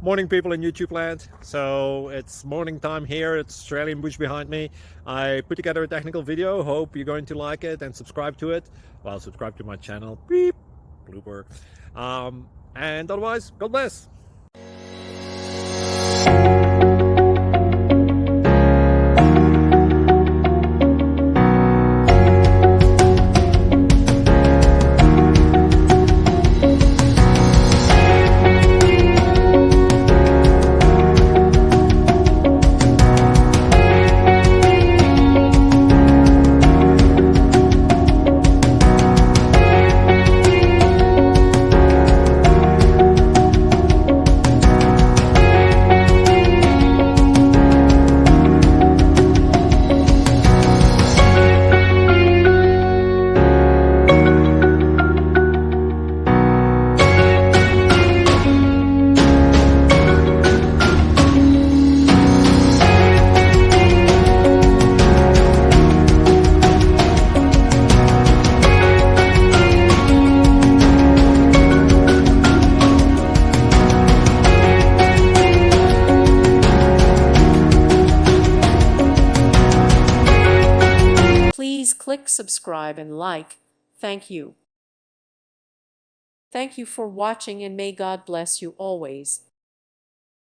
Morning, people in YouTube land. So it's morning time here. It's Australian bush behind me. I put together a technical video. Hope you're going to like it and subscribe to it. Well, subscribe to my channel. Beep. Blooper. And otherwise, God bless. Please click subscribe and like. Thank you. Thank you for watching and may God bless you always.